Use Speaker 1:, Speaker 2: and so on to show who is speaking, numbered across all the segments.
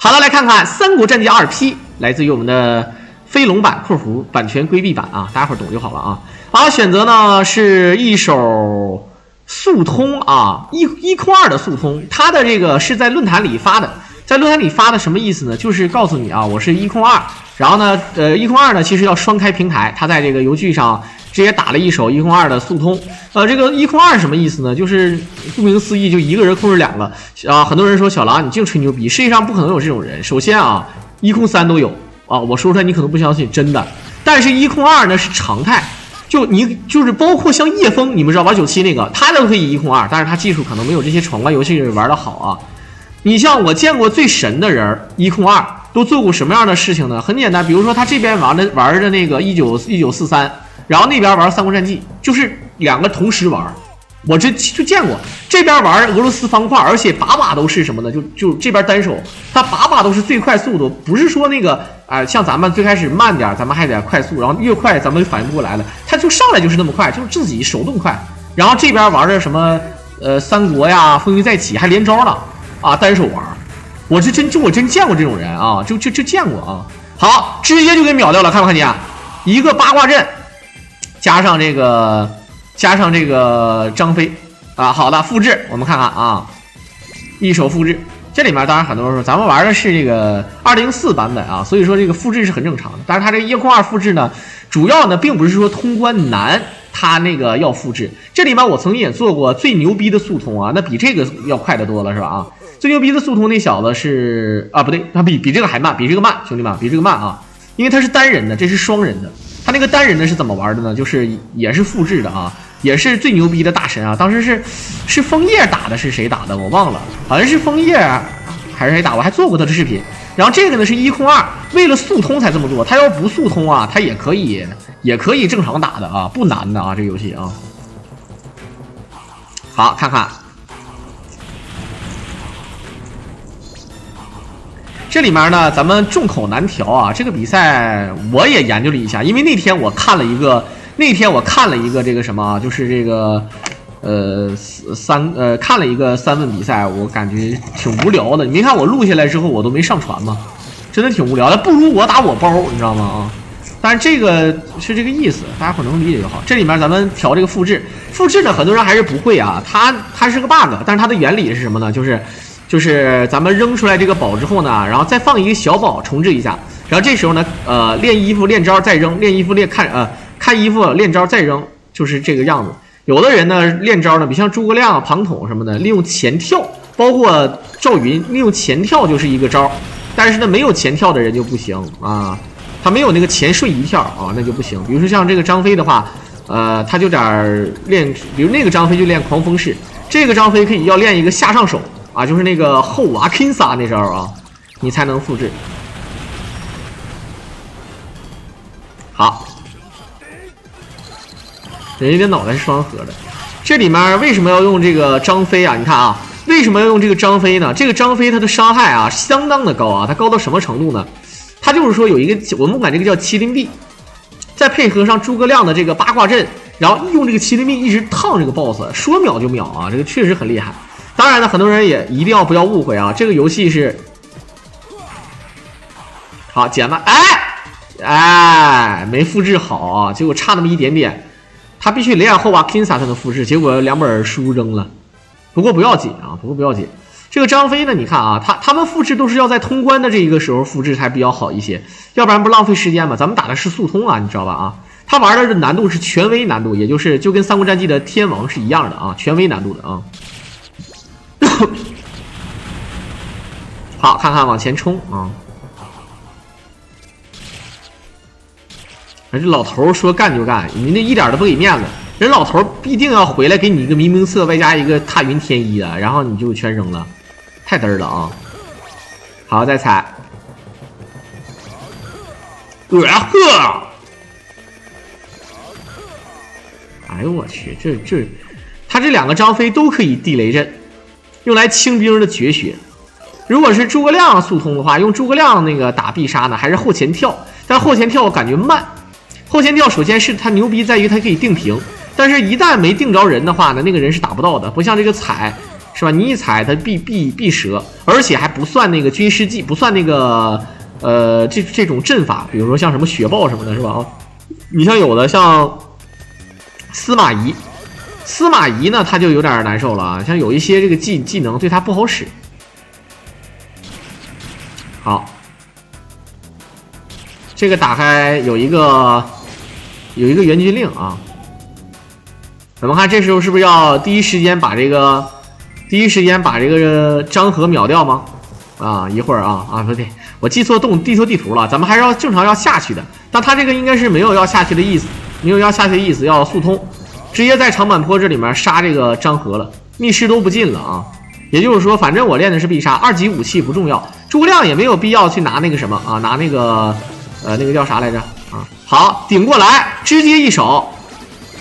Speaker 1: 好了，来看看《三国战记2批》，来自于我们的飞龙版（括弧版权规避版）啊，大家伙懂就好了啊。好，选择呢是一手速通啊，一空二的速通，它的这个是在论坛里发的。在论坛里发的什么意思呢？就是告诉你啊，我是一空二，然后呢，一空二呢其实要双开平台，他在这个游剧上直接打了一手一空二的速通。这个一空二什么意思呢？就是顾名思义，就一个人控制两个啊。很多人说小狼你净吹牛逼，世界上不可能有这种人。首先啊，一空三都有啊，我说出来你可能不相信，真的。但是一空二呢是常态。就是包括像叶枫，你们知道玩97那个，他都可以一空二，但是他技术可能没有这些闯关游戏人玩的好啊。你像我见过最神的人，一空二都做过什么样的事情呢？很简单，比如说他这边玩的那个1943，然后那边玩三国战记，就是两个同时玩。我就见过这边玩俄罗斯方块，而且把把都是什么呢？就这边单手，他把把都是最快速度，不是说那个像咱们最开始慢点，咱们还得快速，然后越快咱们反应不过来了，他就上来就是那么快，就是自己手动快。然后这边玩的什么三国呀、风云再起，还连招呢啊，单手玩。我真见过这种人啊，就见过啊。好，直接就给秒掉了，看没看见？一个八卦阵，加上这个张飞啊，好的，复制，我们看看啊，一手复制。这里面当然很多人说咱们玩的是这个204版本啊，所以说这个复制是很正常的。但是它这个一空二复制呢，主要呢并不是说通关难，它那个要复制。这里面我曾经也做过最牛逼的速通啊，那比这个要快得多了，是吧？啊，最牛逼的速通那小子是啊，不对，他比这个还慢，比这个慢，兄弟们，比这个慢啊，因为他是单人的，这是双人的。他那个单人的是怎么玩的呢？就是也是复制的啊。也是最牛逼的大神啊！当时是枫叶打的，是谁打的我忘了，好像是枫叶还是谁打，我还做过他的视频。然后这个呢是一空二，为了速通才这么做，他要不速通啊，他也可以正常打的啊，不难的啊，这个游戏啊。好，看看这里面呢，咱们众口难调啊。这个比赛我也研究了一下，因为那天我看了一个这个什么，就是这个看了一个3问比赛，我感觉挺无聊的。你没看我录下来之后我都没上传吗？真的挺无聊的，不如我打我包，你知道吗？啊，但是这个是这个意思，大家伙能理解就好。这里面咱们调这个复制呢，很多人还是不会啊。它是个 bug， 但是它的原理是什么呢？就是咱们扔出来这个宝之后呢，然后再放一个小宝重置一下，然后这时候呢，练衣服练招再扔，练衣服看衣服练招再扔，就是这个样子。有的人呢练招呢，比像诸葛亮、庞统什么的，利用前跳，包括赵云利用前跳就是一个招，但是呢没有前跳的人就不行啊，他没有那个前瞬移跳啊，那就不行。比如说像这个张飞的话，他就点练，比如那个张飞就练狂风式，这个张飞可以要练一个下上手啊，就是那个后瓦 Kinsa 那招啊，你才能复制。好。人家的脑袋是双核的，这里面为什么要用这个张飞啊？你看啊，为什么要用这个张飞呢？这个张飞他的伤害啊相当的高啊，他高到什么程度呢？他就是说有一个我们管这个叫麒麟臂，再配合上诸葛亮的这个八卦阵，然后用这个麒麟臂一直烫这个 boss， 说秒就秒啊，这个确实很厉害。当然呢，很多人也一定不要误会啊，这个游戏是好捡了，没复制好啊，结果差那么一点点。他必须练后瓦 Kinsa 才能复制，结果2本书扔了。不过不要紧啊，这个张飞呢，你看啊，他们复制都是要在通关的这一个时候复制才比较好一些，要不然不浪费时间嘛。咱们打的是速通啊，你知道吧？啊，他玩的难度是权威难度，也就跟三国战记的天王是一样的啊，权威难度的啊。好，看看往前冲啊。这老头说干就干，你那一点都不给面子，人老头必定要回来给你一个明明色，外加一个踏云天衣的，然后你就全扔了，太嘚了啊！好，再踩，哎呦我去，他这2个张飞都可以地雷阵，用来清兵的绝学。如果是诸葛亮速通的话，用诸葛亮那个打必杀呢，还是后前跳？但后前跳我感觉慢。后前跳首先是它牛逼在于它可以定平，但是一旦没定着人的话呢，那个人是打不到的，不像这个踩是吧？你一踩它必折，而且还不算那个军师技，不算那个这种阵法，比如说像什么雪豹什么的，是吧？啊，你像有的像司马懿呢，他就有点难受了啊，像有一些这个技能对他不好使。好，这个打开有一个援军令啊。我们看这时候是不是要第一时间把这个张合秒掉吗？啊，一会儿啊不对，我记错地图了，咱们还是要正常要下去的。但他这个应该是没有要下去的意思，要速通，直接在长坂坡这里面杀这个张合了，密室都不进了啊。也就是说，反正我练的是必杀，2级武器不重要，诸葛亮也没有必要去拿那个什么啊，拿那个那个叫啥来着啊？好，顶过来，直接一手。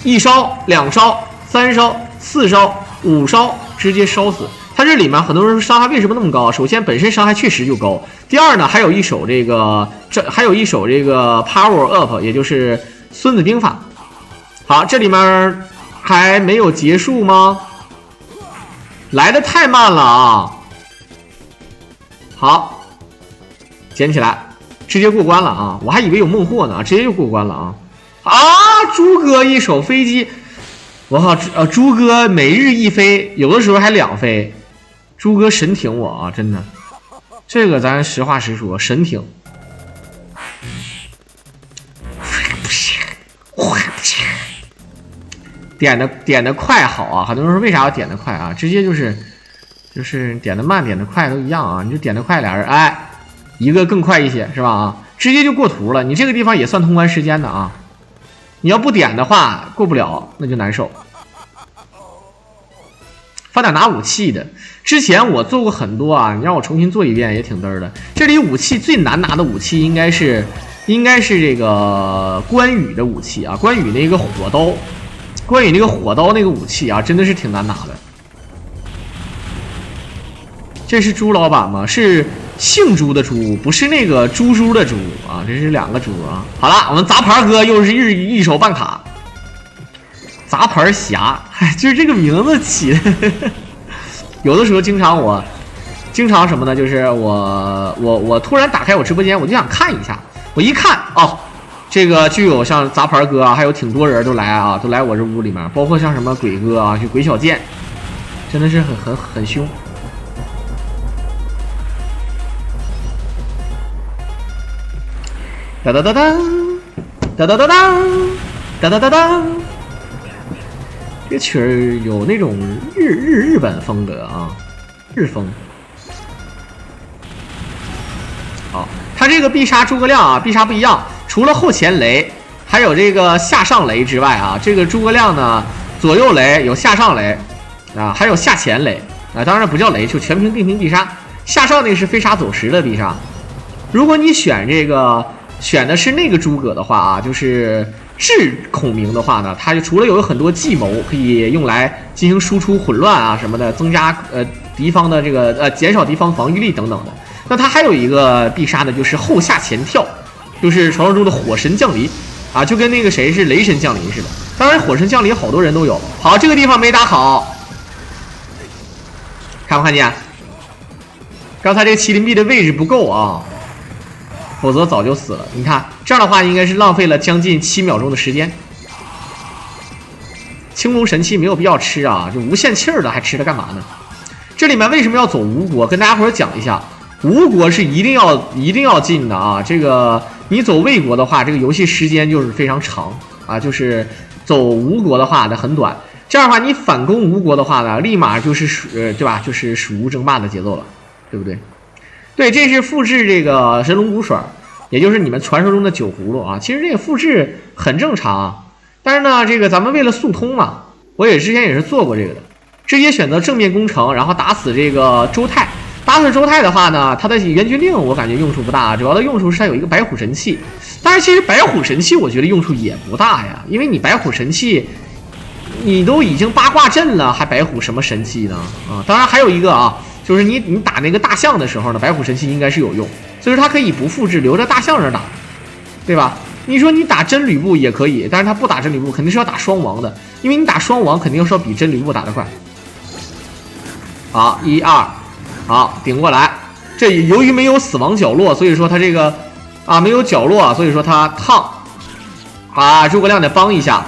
Speaker 1: 1烧、2烧、3烧、4烧、5烧，直接烧死。它这里面很多人说伤害为什么那么高？首先本身伤害确实就高，第二呢还有一手这个 Power Up， 也就是孙子兵法。好，这里面还没有结束吗？来的太慢了啊！好，捡起来，直接过关了啊！我还以为有孟获呢，直接就过关了啊！诸葛一手飞机，我靠！诸葛每日一飞，有的时候还2飞。诸葛神挺我啊，真的，这个咱实话实说，神挺。点的快好啊！很多人说为啥要点的快啊？直接就是点的慢点的快都一样啊！你就点的快，俩人哎，一个更快一些是吧？啊，直接就过图了。你这个地方也算通关时间的啊。你要不点的话过不了，那就难受。发点拿武器的，之前我做过很多啊，你让我重新做一遍也挺嘚儿的。这里武器最难拿的武器应该是这个关羽的武器啊，关羽那个火刀，那个武器啊，真的是挺难拿的。这是朱老板吗？是姓朱的朱，不是那个猪的猪啊，这是2个猪啊。好了，我们杂牌哥又是一手办卡，杂牌侠，就是这个名字起的。有的时候经常什么呢？就是我突然打开我直播间，我就想看一下，我一看哦，这个就有像杂牌哥啊，还有挺多人都来啊，都来我这屋里面，包括像什么鬼哥啊，就鬼小贱，真的是很凶。哒哒哒哒，哒哒哒哒，哒哒哒哒。这曲儿有那种日本风格啊，日风。好，他这个必杀诸葛亮啊，必杀不一样，除了后前雷，还有这个下上雷之外啊，这个诸葛亮呢，左右雷有下上雷啊，还有下前雷啊，当然不叫雷，就全屏定屏必杀。下上那个是飞沙走石的必杀。如果你选的是那个诸葛的话啊，就是智孔明的话呢，他就除了有很多计谋可以用来进行输出混乱啊什么的，增加敌方的这个减少敌方防御力等等的。那他还有一个必杀的就是后下前跳，就是传说中的火神降临啊，就跟那个谁是雷神降临似的。当然火神降临好多人都有。好，这个地方没打好，看不看见？刚才这个麒麟臂的位置不够啊。否则早就死了。你看这样的话，应该是浪费了将近7秒钟的时间。青龙神器没有必要吃啊，就无限气儿的还吃它干嘛呢？这里面为什么要走吴国？跟大家伙讲一下，吴国是一定要进的啊。这个你走魏国的话，这个游戏时间就是非常长啊。就是走吴国的话呢很短。这样的话，你反攻吴国的话呢，立马就是对吧？就是蜀吴争霸的节奏了，对不对？对，这是复制这个神龙骨水，也就是你们传说中的酒葫芦啊。其实这个复制很正常啊，但是呢，这个咱们为了速通嘛，我之前也是做过这个的，直接选择正面攻城，然后打死这个周泰。打死周泰的话呢，他的援军令我感觉用处不大，主要的用处是他有一个白虎神器。但是其实白虎神器我觉得用处也不大呀，因为你白虎神器，你都已经八卦阵了，还白虎什么神器呢？啊，当然还有一个啊。就是你打那个大象的时候呢，白虎神器应该是有用，所以说它可以不复制，留着大象这打，对吧？你说你打真吕布也可以，但是他不打真吕布，肯定是要打双王的，因为你打双王肯定是要比真吕布打得快。好，1、2，好，顶过来。这由于没有死亡角落，所以说它这个啊没有角落，所以说它烫啊。诸葛亮得帮一下，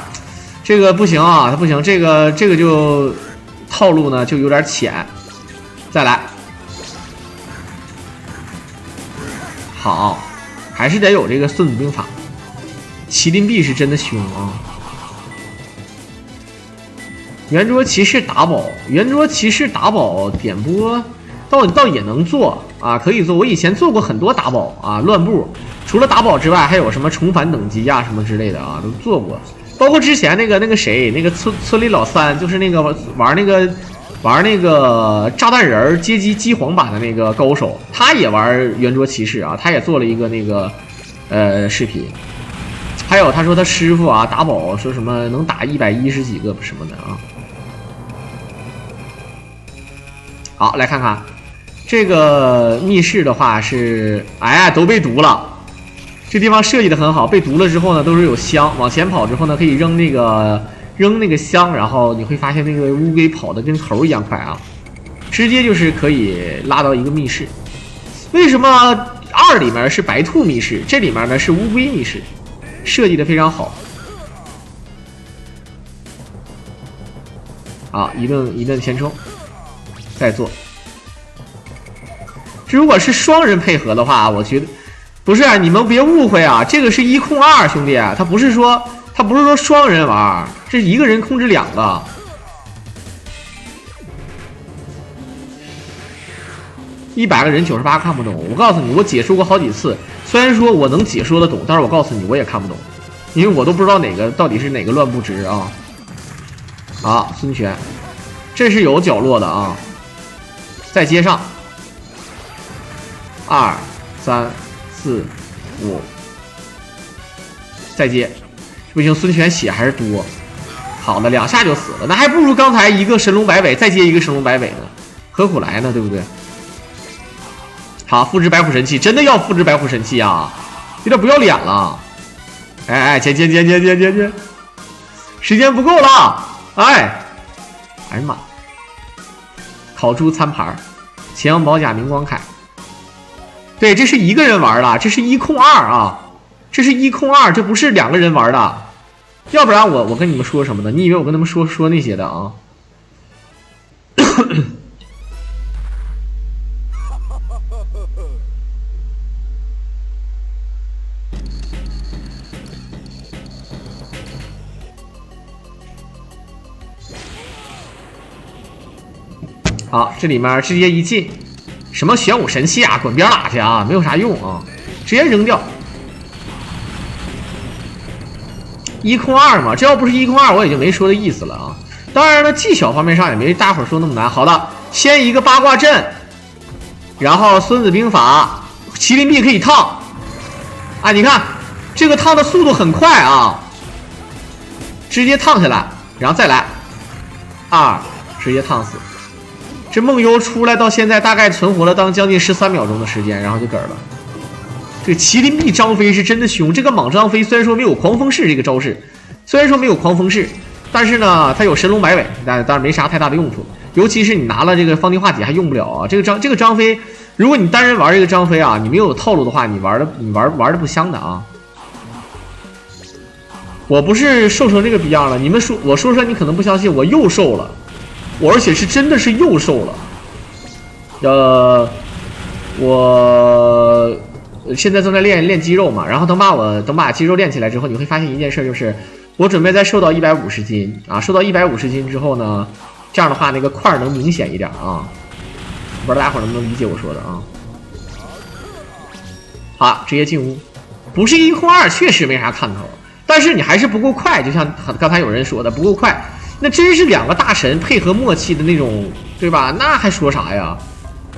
Speaker 1: 这个不行啊，他不行，这个就套路呢就有点浅。再来，好，还是得有这个孙子兵法。麒麟臂是真的凶啊！圆桌骑士打宝，圆桌骑士打宝点播倒也能做啊，可以做。我以前做过很多打宝啊，乱步。除了打宝之外，还有什么重返等级呀、什么之类的啊，都做过。包括之前那个谁，那个村里老三，就是那个玩那个炸弹人街机机皇版的那个高手，他也玩圆桌骑士啊，他也做了一个那个视频。还有他说他师傅啊打宝说什么能打110几个什么的啊。好，来看看这个密室的话是，哎呀都被毒了。这地方设计的很好，被毒了之后呢都是有香，往前跑之后呢可以扔那个香，然后你会发现那个乌龟跑的跟猴一样快啊，直接就是可以拉到一个密室。为什么2里面是白兔密室，这里面呢是乌龟密室？设计的非常好。好，一顿前冲，再做。这如果是双人配合的话，我觉得不是啊，你们别误会啊，这个是1控2，兄弟，他不是说双人玩，这是一个人控制2个。100个人98看不懂，我告诉你，我解说过好几次。虽然说我能解说得懂，但是我告诉你，我也看不懂，因为我都不知道到底是哪个乱不值啊。好，孙权，这是有角落的啊。再接上，2、3、4、5，再接，不行，孙权血还是多。好的，2下就死了，那还不如刚才一个神龙摆尾，再接一个神龙摆尾呢，何苦来呢？对不对？好，复制白虎神器，真的要复制白虎神器啊，有点不要脸了。哎，接，时间不够了，哎呀妈，烤猪餐盘，秦阳宝甲明光铠，对，这是一个人玩的，这是1控2啊，这是1控2，这不是2个人玩的，要不然我跟你们说什么呢？你以为我跟他们说那些的啊？好，这里面直接一进，什么玄武神器啊，滚边拉去啊，没有啥用啊，直接扔掉。1控2嘛，这要不是1控2，我也就没说的意思了啊。当然了，技巧方面上也没大伙说那么难。好的，先一个八卦阵，然后孙子兵法，麒麟臂可以烫。啊，你看这个烫的速度很快啊，直接烫下来，然后再来2，直接烫死。这梦幽出来到现在大概存活了将近13秒钟的时间，然后就嗝了。这个麒麟臂张飞是真的凶，这个莽张飞虽然说没有狂风式这个招式，但是呢，它有神龙摆尾，但当然没啥太大的用处。尤其是你拿了这个方地画戟还用不了啊。这个张飞，如果你单人玩这个张飞啊，你没有套路的话，你玩的不香的啊。我不是瘦成这个逼样了，你们说我说你可能不相信，我又瘦了。我而且是真的是又瘦了，我现在正在练肌肉嘛，然后等把肌肉练起来之后，你会发现一件事，就是我准备再瘦到150斤啊，瘦到150斤之后呢，这样的话那个块能明显一点啊，不知道大伙能不能理解我说的啊？好，直接进屋，不是1控2，确实没啥看头，但是你还是不够快，就像刚才有人说的不够快。那真是2个大神配合默契的那种，对吧？那还说啥呀？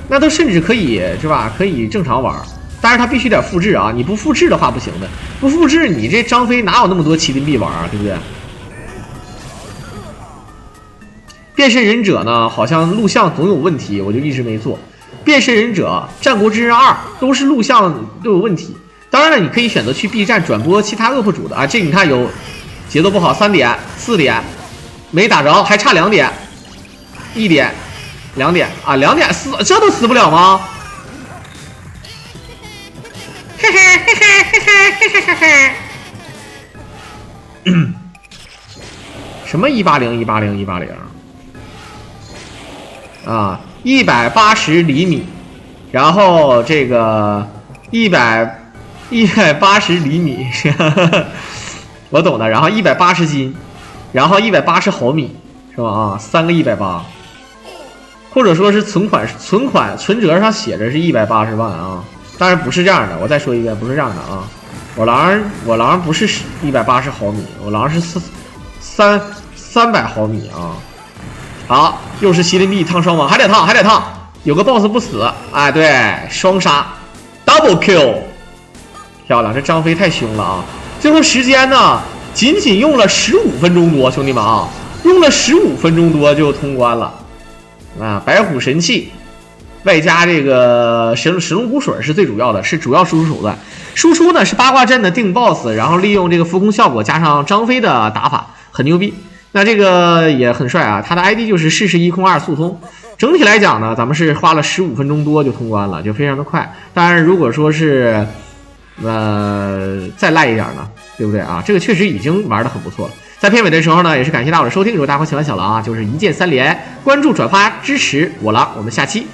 Speaker 1: 那都甚至可以，是吧？可以正常玩，但是他必须得复制啊！你不复制的话不行的，不复制你这张飞哪有那么多麒麟臂玩啊？对不对？变身忍者呢，好像录像总有问题，我就一直没做。变身忍者、战国之刃2都是录像都有问题。当然了，你可以选择去 B 站转播其他 UP 主的啊，这你看有节奏不好，3点、4点。没打着，还差2点，1点， 2点啊，2点死，这都死不了吗？嘿嘿嘿嘿嘿嘿嘿嘿嘿。什么180啊，180厘米，然后这个180厘米，我懂的。然后180斤，然后180毫米，是吧？啊，3个180，或者说是存折上写着是180万啊，当然不是这样的。我再说一遍，不是这样的啊。我狼不是180毫米，我狼是300毫米啊。好，又是麒麟臂烫双王，还得烫，有个 boss 不死，哎，对，双杀 ，double kill， 漂亮，这张飞太凶了啊！最后时间呢，仅用了15分钟多，兄弟们啊，用了15分钟多就通关了啊！白虎神器，外加这个神龙骨水是最主要的，是主要输出手段。输出呢是八卦阵的定 boss， 然后利用这个浮空效果加上张飞的打法，很牛逼。那这个也很帅啊，他的 ID 就是世一空2速通。整体来讲呢，咱们是花了15分钟多就通关了，就非常的快。当然，如果说是再赖一点呢，对不对啊？这个确实已经玩得很不错了。在片尾的时候呢，也是感谢大伙的收听。如果大伙喜欢小狼啊，就是一键3连，关注、转发、支持我狼。我们下期